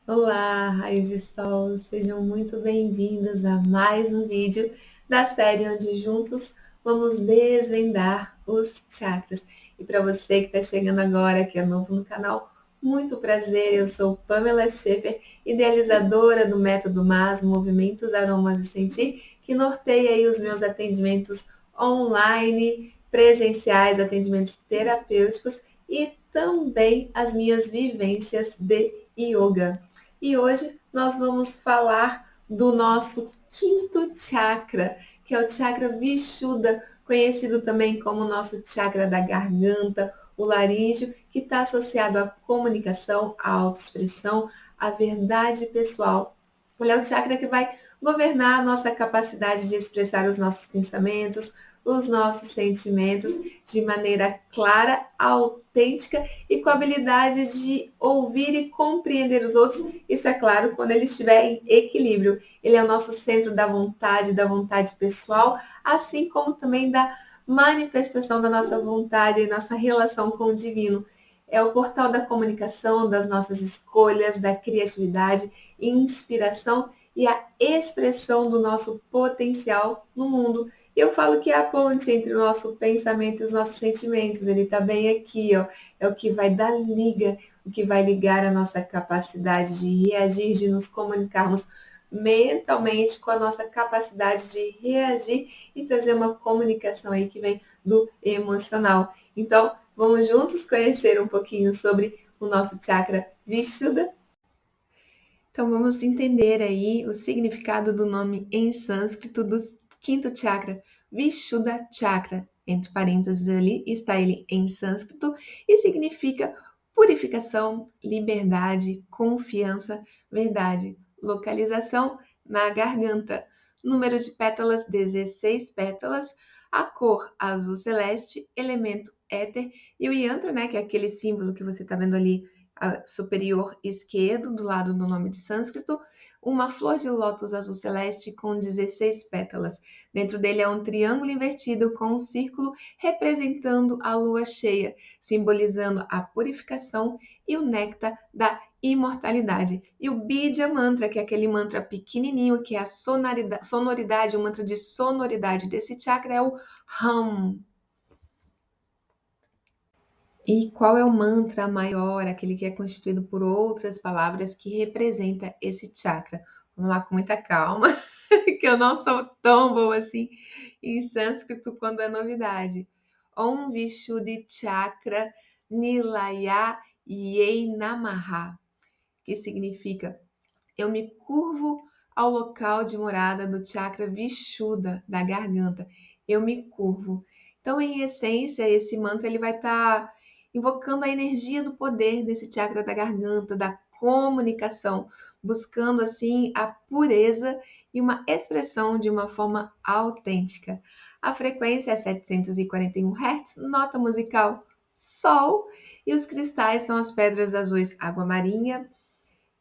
Olá, raios de sol, sejam muito bem-vindos a mais um vídeo da série onde juntos vamos desvendar os chakras. E para você que está chegando agora, que é novo no canal, muito prazer, eu sou Pamela Scheffer, idealizadora do Método MAS, Movimentos, Aromas e Sentir, que norteia aí os meus atendimentos online, presenciais, atendimentos terapêuticos e também as minhas vivências de yoga. E hoje nós vamos falar do nosso quinto chakra, que é o chakra Vishuddha, conhecido também como nosso chakra da garganta, o laríngeo, que está associado à comunicação, à autoexpressão, à verdade pessoal. Ele é o chakra que vai governar a nossa capacidade de expressar os nossos pensamentos, os nossos sentimentos de maneira clara, autêntica e com a habilidade de ouvir e compreender os outros. Isso é claro quando ele estiver em equilíbrio. Ele é o nosso centro da vontade pessoal, assim como também da manifestação da nossa vontade e nossa relação com o divino. É o portal da comunicação, das nossas escolhas, da criatividade, inspiração e a expressão do nosso potencial no mundo. E eu falo que é a ponte entre o nosso pensamento e os nossos sentimentos. Ele está bem aqui, ó. É o que vai dar liga, o que vai ligar a nossa capacidade de reagir, de nos comunicarmos mentalmente com a nossa capacidade de reagir e trazer uma comunicação aí que vem do emocional. Então, vamos juntos conhecer um pouquinho sobre o nosso chakra Vishuddha? Então, vamos entender aí o significado do nome em sânscrito do quinto chakra, Vishuddha Chakra. Entre parênteses ali está ele em sânscrito e significa purificação, liberdade, confiança, verdade. Localização na garganta. Número de pétalas, 16 pétalas. A cor azul celeste, elemento éter. E o yantra, né, que é aquele símbolo que você está vendo ali superior esquerdo, do lado do nome de sânscrito, uma flor de lótus azul celeste com 16 pétalas. Dentro dele é um triângulo invertido com um círculo representando a lua cheia, simbolizando a purificação e o néctar da imortalidade. E o Bidya Mantra, que é aquele mantra pequenininho, que é a sonoridade, o mantra de sonoridade desse chakra é o Hum. E qual é o mantra maior, aquele que é constituído por outras palavras que representa esse chakra? Vamos lá com muita calma, que eu não sou tão boa assim em sânscrito quando é novidade. Om Vishuddhi Chakra Nilaya Yei Namaha, que significa eu me curvo ao local de morada do chakra Vishuddha, da garganta. Eu me curvo. Então, em essência, esse mantra ele vai estar invocando a energia do poder desse chakra da garganta, da comunicação, buscando assim a pureza e uma expressão de uma forma autêntica. A frequência é 741 Hz, nota musical Sol, e os cristais são as pedras azuis água marinha,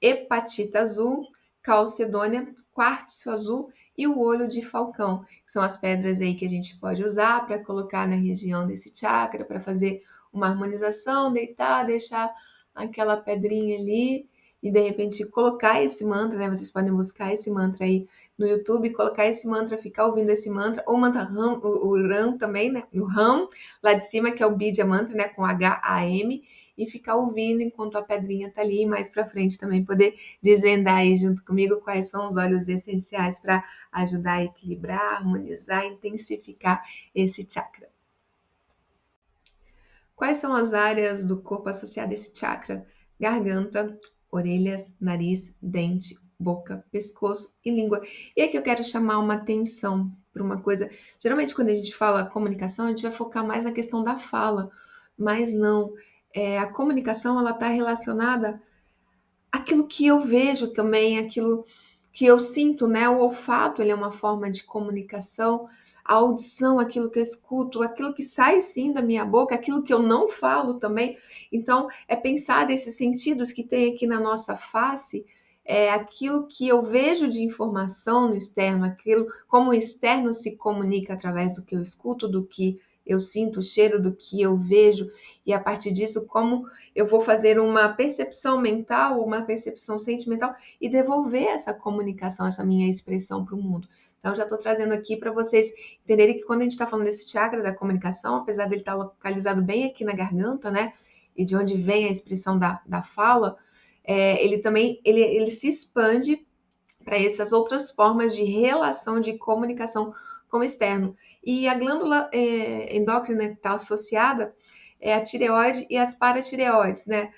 hepatita azul, calcedônia, quartzo azul e o olho de falcão, que são as pedras aí que a gente pode usar para colocar na região desse chakra, para fazer uma harmonização, deitar, deixar aquela pedrinha ali e de repente colocar esse mantra, né? Vocês podem buscar esse mantra aí no YouTube, colocar esse mantra, ficar ouvindo esse mantra, ou mantra Ram, o Ram também, né? O Ram, lá de cima, que é o Bidya Mantra, né? Com H-A-M, e ficar ouvindo enquanto a pedrinha tá ali, e mais para frente também poder desvendar aí junto comigo quais são os óleos essenciais para ajudar a equilibrar, harmonizar, intensificar esse chakra. Quais são as áreas do corpo associadas a esse chakra? Garganta, orelhas, nariz, dente, boca, pescoço e língua. E aqui eu quero chamar uma atenção para uma coisa. Geralmente, quando a gente fala comunicação, a gente vai focar mais na questão da fala, mas não. A comunicação ela está relacionada àquilo que eu vejo também, aquilo que eu sinto, né? O olfato ele é uma forma de comunicação, a audição, aquilo que eu escuto, aquilo que sai sim da minha boca, aquilo que eu não falo também. Então, é pensar desses sentidos que tem aqui na nossa face, aquilo que eu vejo de informação no externo, aquilo como o externo se comunica através do que eu escuto, do que eu sinto, o cheiro do que eu vejo, e a partir disso, como eu vou fazer uma percepção mental, uma percepção sentimental e devolver essa comunicação, essa minha expressão para o mundo. Então, já estou trazendo aqui para vocês entenderem que quando a gente está falando desse chakra da comunicação, apesar dele estar localizado bem aqui na garganta, né, e de onde vem a expressão da fala, ele também ele se expande para essas outras formas de relação, de comunicação com o externo. E a glândula endócrina está associada à tireoide e às paratireoides, né?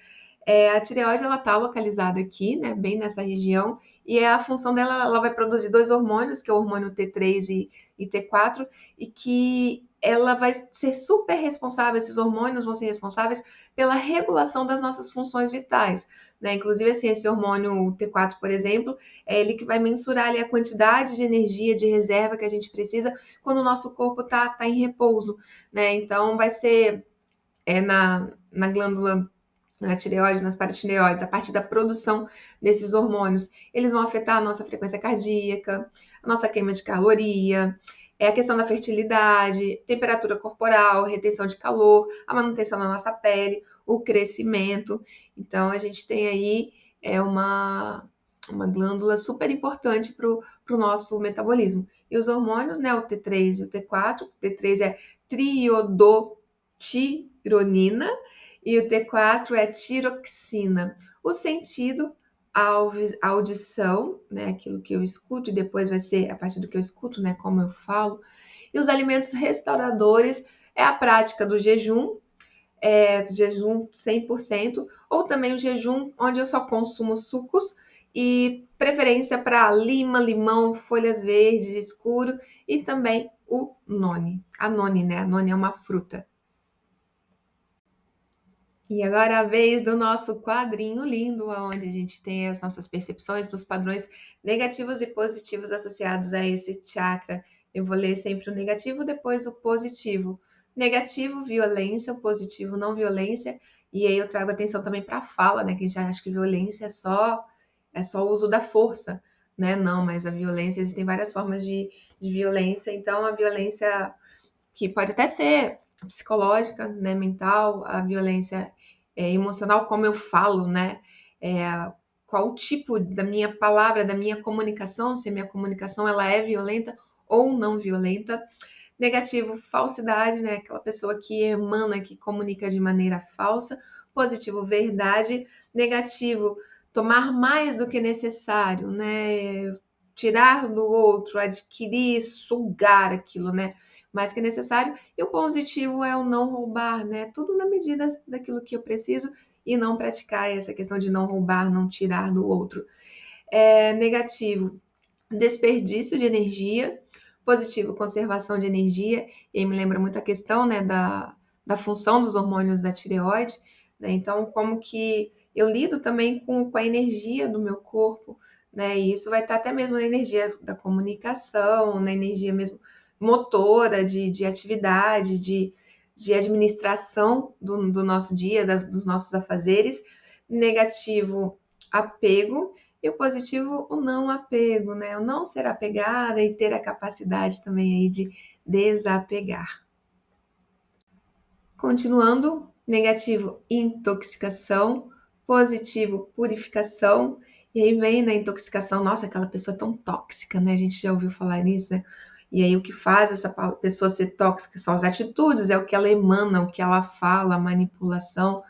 A tireoide, ela está localizada aqui, né, bem nessa região, e a função dela, ela vai produzir dois hormônios, que é o hormônio T3 e T4, e que ela vai ser super responsável, esses hormônios vão ser responsáveis pela regulação das nossas funções vitais, né? Inclusive, assim, esse hormônio T4, por exemplo, é ele que vai mensurar ali a quantidade de energia, de reserva que a gente precisa quando o nosso corpo está em repouso, né? Então, vai ser na glândula, na tireoide, nas paratireoides, a partir da produção desses hormônios, eles vão afetar a nossa frequência cardíaca, a nossa queima de caloria, a questão da fertilidade, temperatura corporal, retenção de calor, a manutenção da nossa pele, o crescimento. Então, a gente tem aí uma glândula super importante para o nosso metabolismo. E os hormônios, né, o T3 e o T4, o T3 é triodotironina, e o T4 é tiroxina. O sentido, a audição, né, aquilo que eu escuto, e depois vai ser a partir do que eu escuto, né, como eu falo. E os alimentos restauradores é a prática do jejum 100%, ou também o jejum onde eu só consumo sucos e preferência para lima, limão, folhas verdes, escuro, e também o noni. A noni, né? A noni é uma fruta. E agora a vez do nosso quadrinho lindo, onde a gente tem as nossas percepções dos padrões negativos e positivos associados a esse chakra. Eu vou ler sempre o negativo, depois o positivo. Negativo, violência, o positivo, não violência. E aí eu trago atenção também para a fala, né? Que a gente acha que violência é só o uso da força, né? Não, mas a violência, existem várias formas de violência. Então, a violência que pode até ser psicológica, né, mental, a violência emocional, como eu falo, né, qual o tipo da minha palavra, da minha comunicação, se a minha comunicação ela é violenta ou não violenta. Negativo, falsidade, né, aquela pessoa que emana, que comunica de maneira falsa. Positivo, verdade. Negativo, tomar mais do que necessário, né, tirar do outro, adquirir, sugar aquilo, né, mais que necessário. E o positivo é o não roubar, né? Tudo na medida daquilo que eu preciso e não praticar essa questão de não roubar, não tirar do outro. Negativo, desperdício de energia. Positivo, conservação de energia. E aí me lembra muito a questão, né, da função dos hormônios da tireoide, né? Então, como que eu lido também com a energia do meu corpo, né? E isso vai estar até mesmo na energia da comunicação, na energia mesmo motora, de atividade, de administração do nosso dia, dos nossos afazeres. Negativo, apego. E o positivo, o não apego, né? O não ser apegada e ter a capacidade também aí de desapegar. Continuando, negativo, intoxicação. Positivo, purificação. E aí vem na intoxicação, nossa, aquela pessoa tão tóxica, né? A gente já ouviu falar nisso, né? E aí o que faz essa pessoa ser tóxica são as atitudes, é o que ela emana, o que ela fala, a manipulação.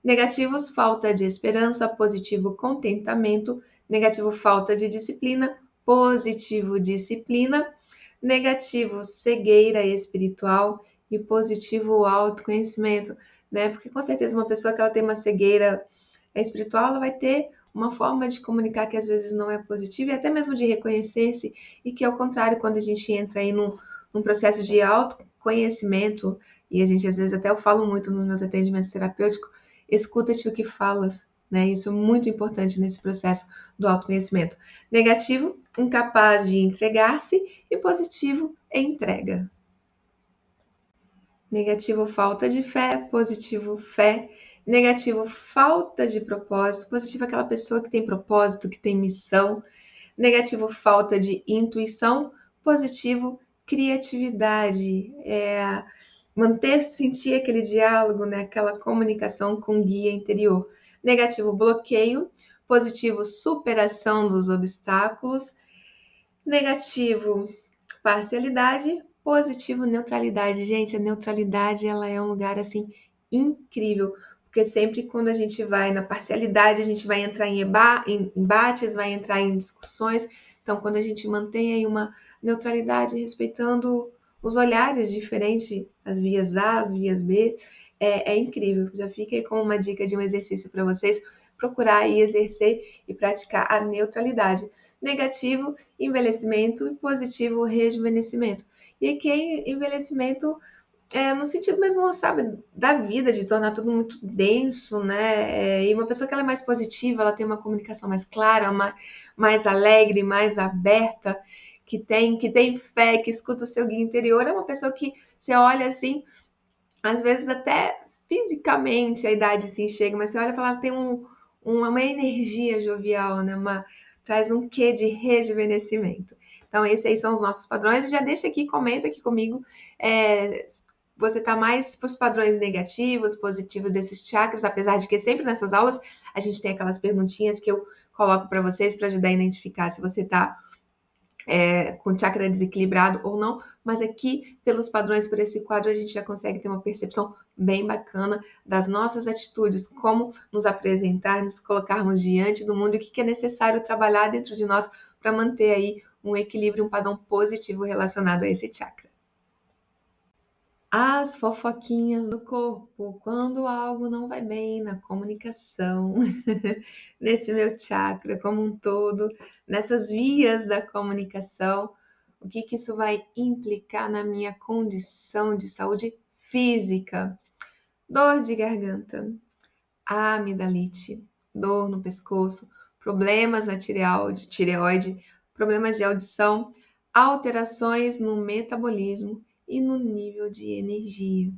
Negativos, falta de esperança. Positivo, contentamento. Negativo, falta de disciplina. Positivo, disciplina. Negativo, cegueira espiritual. E positivo, autoconhecimento, né? Porque com certeza uma pessoa que ela tem uma cegueira espiritual, ela vai ter uma forma de comunicar que às vezes não é positiva e até mesmo de reconhecer-se, e que ao contrário, quando a gente entra aí num processo de autoconhecimento, e a gente às vezes até eu falo muito nos meus atendimentos terapêuticos, escuta-te o que falas, né? Isso é muito importante nesse processo do autoconhecimento. Negativo, incapaz de entregar-se, e positivo, entrega. Negativo, falta de fé. Positivo, fé. Negativo, falta de propósito. Positivo, aquela pessoa que tem propósito, que tem missão. Negativo, falta de intuição. Positivo, criatividade. sentir aquele diálogo, né? Aquela comunicação com o guia interior. Negativo, bloqueio. Positivo, superação dos obstáculos. Negativo, parcialidade. Positivo, neutralidade. Gente, a neutralidade, ela é um lugar, assim, incrível. Porque sempre quando a gente vai na parcialidade, a gente vai entrar em embates, vai entrar em discussões. Então, quando a gente mantém aí uma neutralidade, respeitando os olhares diferentes, as vias A, as vias B, é incrível. Já fica aí como uma dica de um exercício para vocês procurar aí exercer e praticar a neutralidade. Negativo, envelhecimento, e positivo, rejuvenescimento. E aqui é envelhecimento no sentido mesmo, sabe, da vida, de tornar tudo muito denso, né? E uma pessoa que ela é mais positiva, ela tem uma comunicação mais clara, mais alegre, mais aberta, que tem fé, que escuta o seu guia interior, é uma pessoa que você olha assim, às vezes até fisicamente a idade se enxerga, mas você olha e fala, ela tem uma energia jovial, né? Traz um quê de rejuvenescimento. Então, esses aí são os nossos padrões. E já deixa aqui, comenta aqui comigo. Você está mais para os padrões negativos, positivos desses chakras, apesar de que sempre nessas aulas a gente tem aquelas perguntinhas que eu coloco para vocês para ajudar a identificar se você está com chakra desequilibrado ou não, mas aqui, pelos padrões, por esse quadro, a gente já consegue ter uma percepção bem bacana das nossas atitudes, como nos apresentar, nos colocarmos diante do mundo e o que é necessário trabalhar dentro de nós para manter aí um equilíbrio, um padrão positivo relacionado a esse chakra. As fofoquinhas do corpo, quando algo não vai bem na comunicação, nesse meu chakra como um todo, nessas vias da comunicação, o que isso vai implicar na minha condição de saúde física? Dor de garganta, amidalite, dor no pescoço, problemas na tireoide, problemas de audição, alterações no metabolismo e no nível de energia.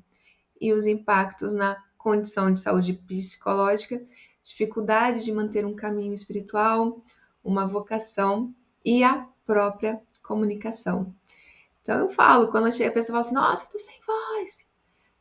E os impactos na condição de saúde psicológica, dificuldade de manter um caminho espiritual, uma vocação e a própria comunicação. Então eu falo, quando chega a pessoa fala assim, nossa, tô sem voz,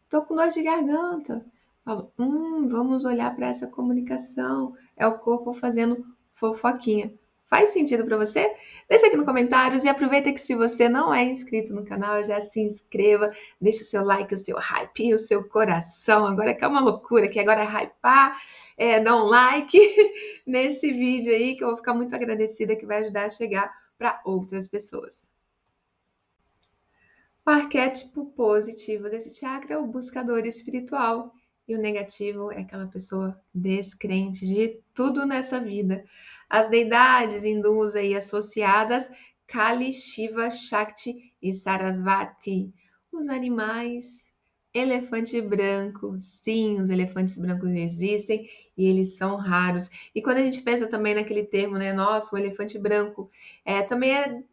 tô com dor de garganta. Falo, vamos olhar para essa comunicação. É o corpo fazendo fofoquinha. Faz sentido para você? Deixa aqui nos comentários e aproveita que se você não é inscrito no canal, já se inscreva, deixa o seu like, o seu hype, o seu coração. Agora que é uma loucura, que agora é hypar, dar um like nesse vídeo aí, que eu vou ficar muito agradecida, que vai ajudar a chegar para outras pessoas. O arquétipo positivo desse chakra é o buscador espiritual e o negativo é aquela pessoa descrente de tudo nessa vida. As deidades hindus aí associadas, Kali, Shiva, Shakti e Sarasvati. Os animais, elefante branco. Sim, os elefantes brancos existem e eles são raros. E quando a gente pensa também naquele termo, né? Nossa, o elefante branco, também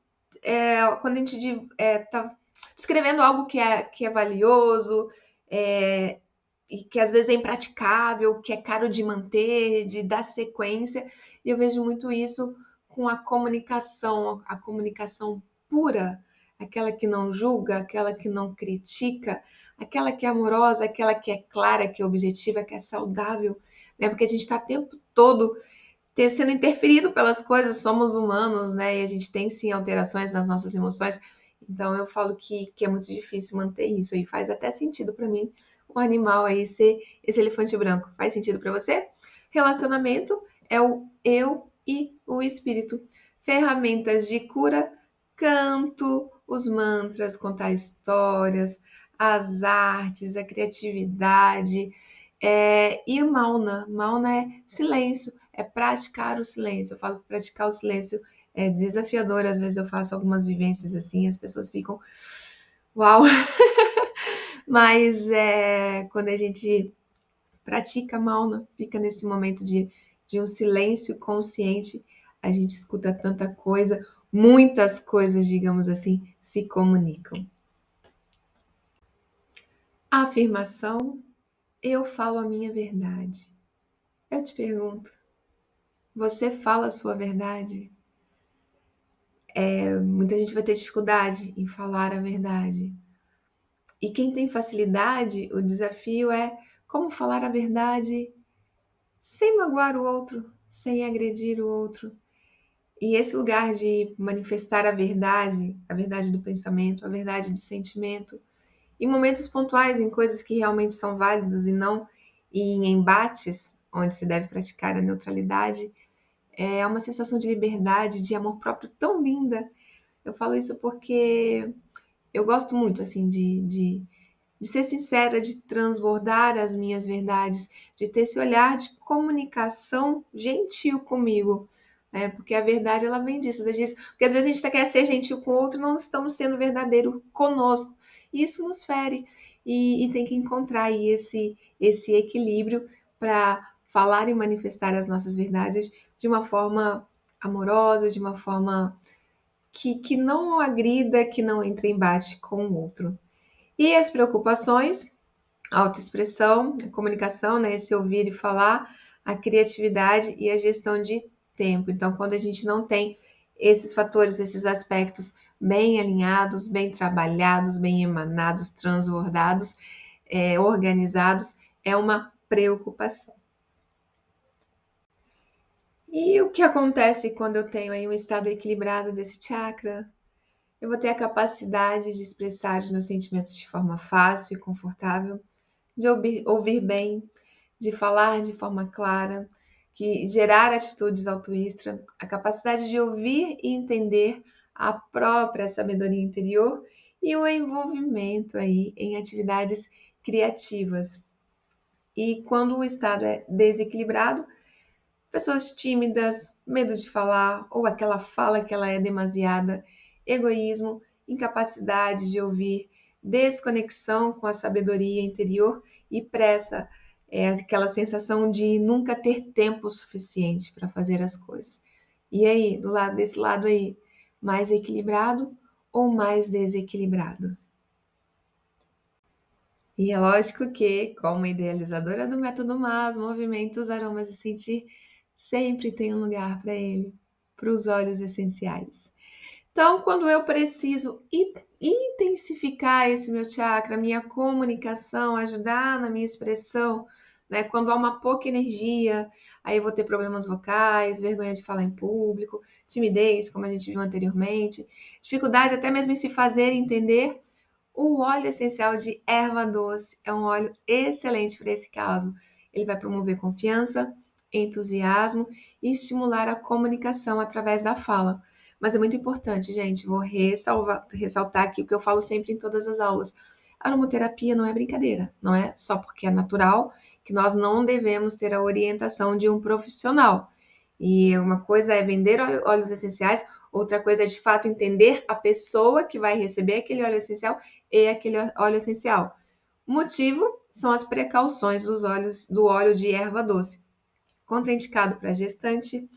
quando a gente está descrevendo algo que é valioso, e que às vezes é impraticável, que é caro de manter, de dar sequência. E eu vejo muito isso com a comunicação pura, aquela que não julga, aquela que não critica, aquela que é amorosa, aquela que é clara, que é objetiva, que é saudável, né? Porque a gente está o tempo todo sendo interferido pelas coisas, somos humanos, né? E a gente tem sim alterações nas nossas emoções. Então eu falo que é muito difícil manter isso. E faz até sentido para mim o animal aí ser esse elefante branco. Faz sentido para você? Relacionamento é o eu e o espírito. Ferramentas de cura, canto, os mantras, contar histórias, as artes, a criatividade. E o Mauna. Mauna é silêncio, é praticar o silêncio. Eu falo que praticar o silêncio é desafiador. Às vezes eu faço algumas vivências assim, as pessoas ficam, uau! Mas quando a gente pratica Mauna, fica nesse momento de um silêncio consciente, a gente escuta tanta coisa, muitas coisas, digamos assim, se comunicam. A afirmação, eu falo a minha verdade. Eu te pergunto, você fala a sua verdade? Muita gente vai ter dificuldade em falar a verdade. E quem tem facilidade, o desafio é como falar a verdade sem magoar o outro, sem agredir o outro. E esse lugar de manifestar a verdade do pensamento, a verdade do sentimento, em momentos pontuais, em coisas que realmente são válidas e não em embates, onde se deve praticar a neutralidade, é uma sensação de liberdade, de amor próprio tão linda. Eu falo isso porque eu gosto muito, assim, de ser sincera, de transbordar as minhas verdades, de ter esse olhar de comunicação gentil comigo, né? Porque a verdade, ela vem disso. Porque às vezes a gente quer ser gentil com o outro e não estamos sendo verdadeiro conosco. E isso nos fere. E tem que encontrar aí esse equilíbrio para falar e manifestar as nossas verdades de uma forma amorosa, de uma forma que não agrida, que não entre em embate com o outro. E as preocupações, a autoexpressão, a comunicação, né, esse ouvir e falar, a criatividade e a gestão de tempo. Então, quando a gente não tem esses fatores, esses aspectos bem alinhados, bem trabalhados, bem emanados, transbordados, organizados, é uma preocupação. E o que acontece quando eu tenho aí um estado equilibrado desse chakra? Eu vou ter a capacidade de expressar os meus sentimentos de forma fácil e confortável, de ouvir bem, de falar de forma clara, que gerar atitudes altruístas, a capacidade de ouvir e entender a própria sabedoria interior e o envolvimento aí em atividades criativas. E quando o estado é desequilibrado, pessoas tímidas, medo de falar, ou aquela fala que ela é demasiada, egoísmo, incapacidade de ouvir, desconexão com a sabedoria interior e pressa, aquela sensação de nunca ter tempo suficiente para fazer as coisas. E aí, do lado desse lado aí, mais equilibrado ou mais desequilibrado? E é lógico que, como idealizadora do método MAS, movimentos, aromas e sentir, sempre tem um lugar para ele, para os óleos essenciais. Então, quando eu preciso intensificar esse meu chakra, minha comunicação, ajudar na minha expressão, né? Quando há uma pouca energia, aí eu vou ter problemas vocais, vergonha de falar em público, timidez, como a gente viu anteriormente, dificuldade até mesmo em se fazer entender. O óleo essencial de erva doce é um óleo excelente para esse caso. Ele vai promover confiança, entusiasmo e estimular a comunicação através da fala. Mas é muito importante, gente, vou ressaltar aqui o que eu falo sempre em todas as aulas. A aromaterapia não é brincadeira, não é só porque é natural que nós não devemos ter a orientação de um profissional. E uma coisa é vender óleos essenciais, outra coisa é de fato entender a pessoa que vai receber aquele óleo essencial e aquele óleo essencial. O motivo são as precauções do óleo de erva doce. Contraindicado para gestante,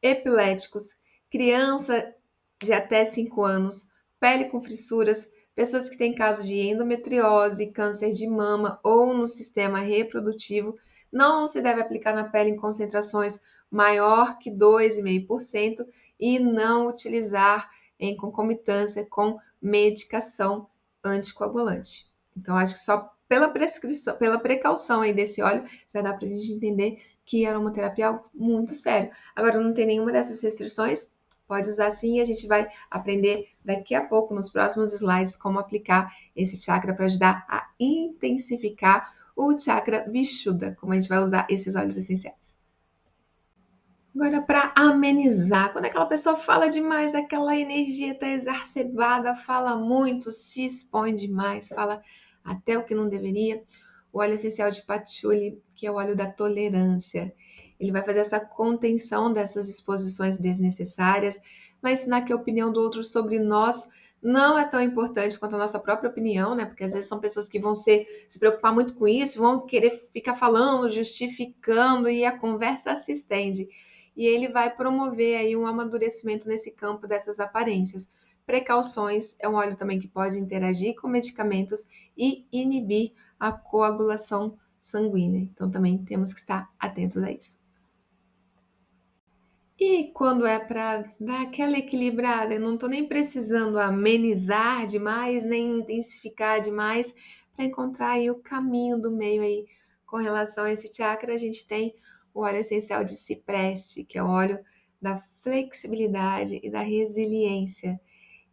epiléticos, criança de até 5 anos, pele com fissuras, pessoas que têm casos de endometriose, câncer de mama ou no sistema reprodutivo. Não se deve aplicar na pele em concentrações maior que 2,5% e não utilizar em concomitância com medicação anticoagulante. Então, acho que só pela prescrição, pela precaução aí desse óleo, já dá para a gente entender que a aromaterapia é algo muito sério. Agora, não tem nenhuma dessas restrições? Pode usar sim e a gente vai aprender daqui a pouco, nos próximos slides, como aplicar esse chakra para ajudar a intensificar o chakra Vishuddha, como a gente vai usar esses óleos essenciais. Agora, para amenizar, quando aquela pessoa fala demais, aquela energia está exacerbada, fala muito, se expõe demais, fala até o que não deveria, o óleo essencial de patchouli, que é o óleo da tolerância. Ele vai fazer essa contenção dessas exposições desnecessárias, vai ensinar que a opinião do outro sobre nós não é tão importante quanto a nossa própria opinião, né? Porque às vezes são pessoas que vão se preocupar muito com isso, vão querer ficar falando, justificando, e a conversa se estende. E ele vai promover aí um amadurecimento nesse campo dessas aparências. Precauções, é um óleo também que pode interagir com medicamentos e inibir a coagulação sanguínea. Então também temos que estar atentos a isso. E quando é para dar aquela equilibrada, eu não estou nem precisando amenizar demais, nem intensificar demais, para encontrar aí o caminho do meio aí com relação a esse chakra, a gente tem o óleo essencial de cipreste, que é o óleo da flexibilidade e da resiliência.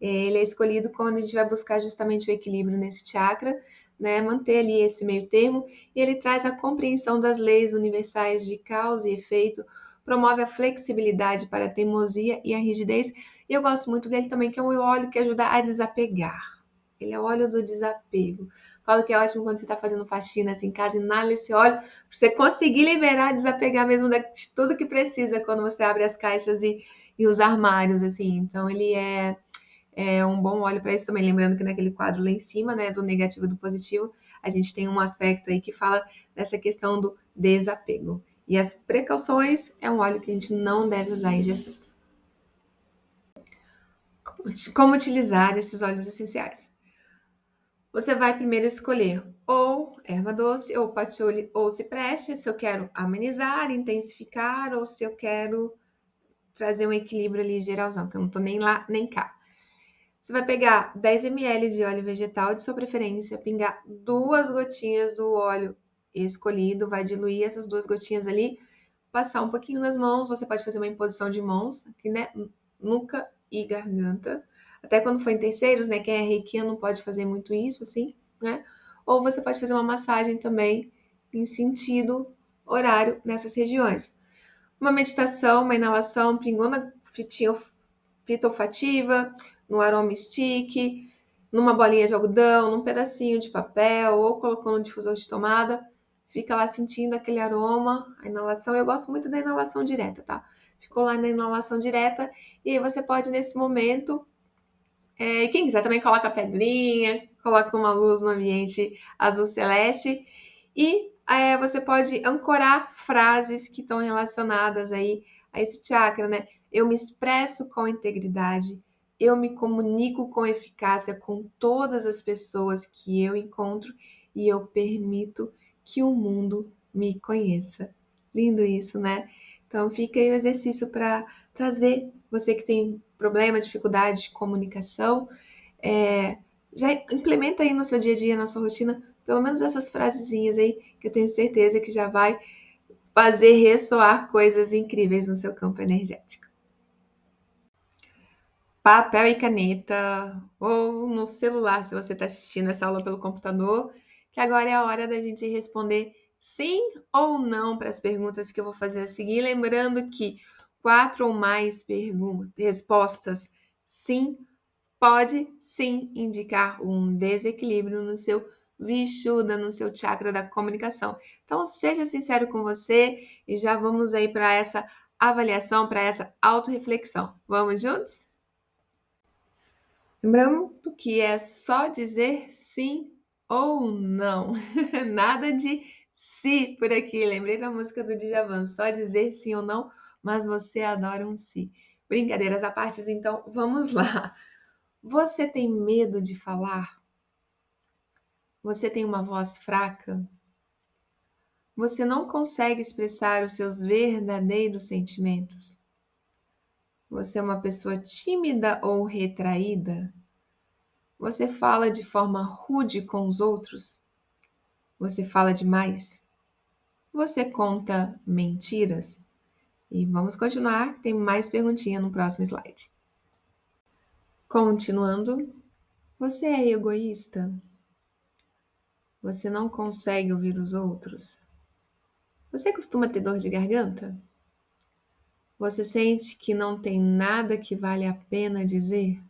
Ele é escolhido quando a gente vai buscar justamente o equilíbrio nesse chakra, né? Manter ali esse meio termo, e ele traz a compreensão das leis universais de causa e efeito, promove a flexibilidade para a teimosia e a rigidez, e eu gosto muito dele também, que é um óleo que ajuda a desapegar. Ele é o óleo do desapego. Falo que é ótimo quando você está fazendo faxina assim, em casa, inala esse óleo, para você conseguir liberar, desapegar mesmo de tudo que precisa quando você abre as caixas e os armários, assim. Então, ele é um bom óleo para isso também. Lembrando que naquele quadro lá em cima, né, do negativo e do positivo, a gente tem um aspecto aí que fala dessa questão do desapego. E as precauções é um óleo que a gente não deve usar em gestantes. Como utilizar esses óleos essenciais? Você vai primeiro escolher ou erva doce, ou patchouli, ou cipreste, se eu quero amenizar, intensificar, ou se eu quero trazer um equilíbrio ali geralzão, que eu não tô nem lá, nem cá. Você vai pegar 10 ml de óleo vegetal de sua preferência, pingar 2 gotinhas do óleo escolhido, vai diluir essas 2 gotinhas ali, passar um pouquinho nas mãos, você pode fazer uma imposição de mãos, aqui, né, nuca e garganta. Até quando for em terceiros, né, quem é reikiano não pode fazer muito isso, assim, né? Ou você pode fazer uma massagem também em sentido horário nessas regiões. Uma meditação, uma inalação, pingou na fita olfativa, no aroma stick, numa bolinha de algodão, num pedacinho de papel, ou colocou no difusor de tomada, fica lá sentindo aquele aroma, a inalação. Eu gosto muito da inalação direta, tá? Ficou lá na inalação direta, e aí você pode, nesse momento, quem quiser também coloca a pedrinha, coloca uma luz no ambiente azul celeste, e você pode ancorar frases que estão relacionadas aí a esse chakra, né? Eu me expresso com integridade, eu me comunico com eficácia com todas as pessoas que eu encontro e eu permito que o mundo me conheça. Lindo isso, né? Então fica aí o exercício para trazer você que tem problema, dificuldade de comunicação, já implementa aí no seu dia a dia, na sua rotina, pelo menos essas frasezinhas aí, que eu tenho certeza que já vai fazer ressoar coisas incríveis no seu campo energético. Papel e caneta, ou no celular, se você está assistindo essa aula pelo computador, que agora é a hora da gente responder sim ou não para as perguntas que eu vou fazer a seguir. Lembrando que 4 ou mais respostas sim pode sim indicar um desequilíbrio no seu Vishuddha, no seu chakra da comunicação. Então, seja sincero com você e já vamos aí para essa avaliação, para essa autorreflexão. Vamos juntos? Lembrando que é só dizer sim ou não. Nada de si por aqui. Lembrei da música do Djavan, só dizer sim ou não, mas você adora um si. Brincadeiras à parte, então vamos lá. Você tem medo de falar? Você tem uma voz fraca? Você não consegue expressar os seus verdadeiros sentimentos? Você é uma pessoa tímida ou retraída? Você fala de forma rude com os outros? Você fala demais? Você conta mentiras? E vamos continuar, tem mais perguntinha no próximo slide. Continuando, você é egoísta? Você não consegue ouvir os outros? Você costuma ter dor de garganta? Você sente que não tem nada que vale a pena dizer?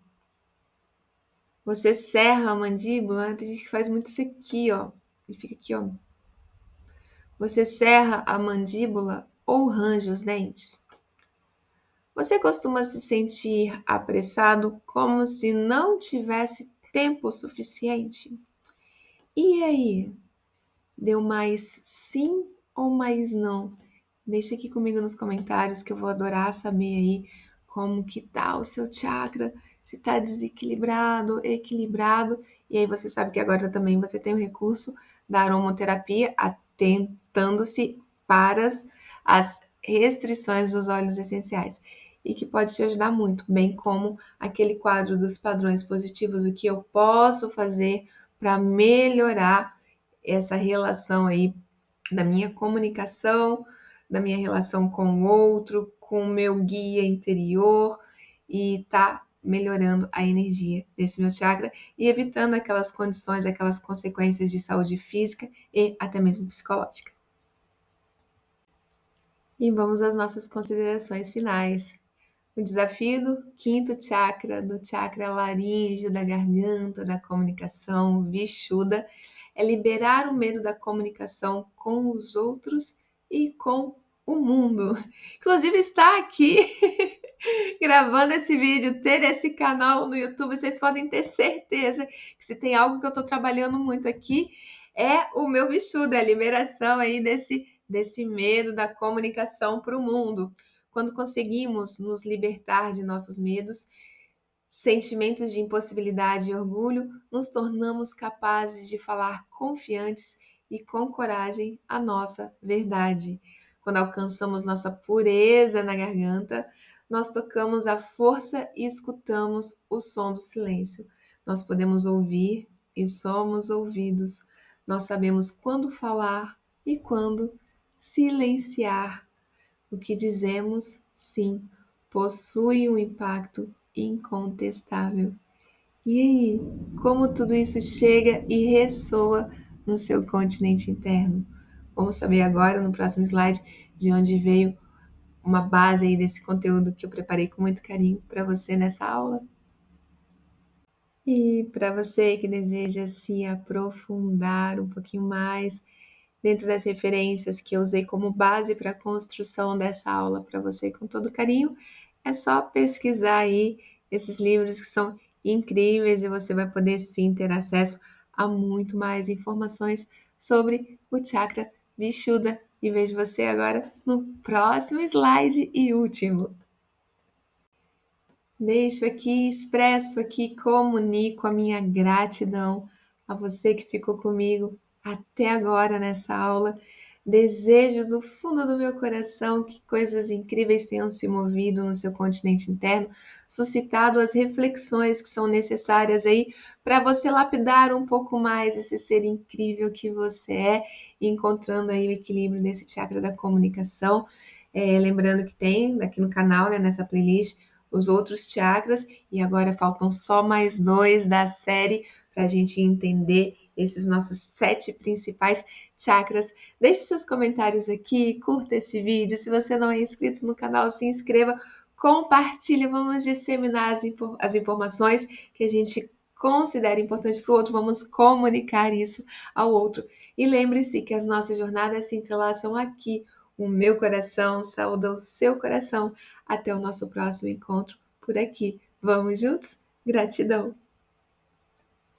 Você cerra a mandíbula? Tem gente que faz muito isso aqui, ó. E fica aqui, ó. Você cerra a mandíbula ou range os dentes? Você costuma se sentir apressado como se não tivesse tempo suficiente? E aí? Deu mais sim ou mais não? Deixa aqui comigo nos comentários que eu vou adorar saber aí como que tá o seu chakra, se tá desequilibrado, equilibrado. E aí você sabe que agora também você tem o recurso da aromaterapia, atentando-se para as restrições dos óleos essenciais. e que pode te ajudar muito, bem como aquele quadro dos padrões positivos, o que eu posso fazer para melhorar essa relação aí da minha comunicação, da minha relação com o outro, com o meu guia interior e tá melhorando a energia desse meu chakra e evitando aquelas condições, aquelas consequências de saúde física e até mesmo psicológica. E vamos às nossas considerações finais. O desafio do quinto chakra, do chakra laríngeo, da garganta, da comunicação, Vishuddha, é liberar o medo da comunicação com os outros e com o mundo. Inclusive, está aqui gravando esse vídeo, ter esse canal no YouTube, vocês podem ter certeza que se tem algo que eu estou trabalhando muito aqui, é o meu Vishuddha, a liberação aí desse medo da comunicação para o mundo. Quando conseguimos nos libertar de nossos medos, sentimentos de impossibilidade e orgulho, nos tornamos capazes de falar confiantes e com coragem a nossa verdade. Quando alcançamos nossa pureza na garganta, nós tocamos a força e escutamos o som do silêncio. Nós podemos ouvir e somos ouvidos. Nós sabemos quando falar e quando silenciar. O que dizemos, sim, possui um impacto incontestável. E aí, como tudo isso chega e ressoa no seu continente interno? Vamos saber agora, no próximo slide, de onde veio uma base aí desse conteúdo que eu preparei com muito carinho para você nessa aula. E para você que deseja se aprofundar um pouquinho mais dentro das referências que eu usei como base para a construção dessa aula para você com todo carinho, é só pesquisar aí esses livros que são incríveis e você vai poder sim ter acesso a muito mais informações sobre o chakra Vishuddha. E vejo você agora no próximo slide e último. Deixo aqui, expresso aqui, comunico a minha gratidão a você que ficou comigo até agora nessa aula. Desejo do fundo do meu coração que coisas incríveis tenham se movido no seu continente interno, suscitado as reflexões que são necessárias aí para você lapidar um pouco mais esse ser incrível que você é, encontrando aí o equilíbrio nesse chakra da comunicação. Lembrando que tem aqui no canal, né, nessa playlist, os outros chakras, e agora faltam só mais 2 da série para a gente entender esses nossos 7 principais chakras. Deixe seus comentários aqui, curta esse vídeo. Se você não é inscrito no canal, se inscreva, compartilha, vamos disseminar as informações que a gente considera importante para o outro, vamos comunicar isso ao outro. E lembre-se que as nossas jornadas se entrelaçam aqui. O meu coração saúda o seu coração. Até o nosso próximo encontro por aqui. Vamos juntos? Gratidão!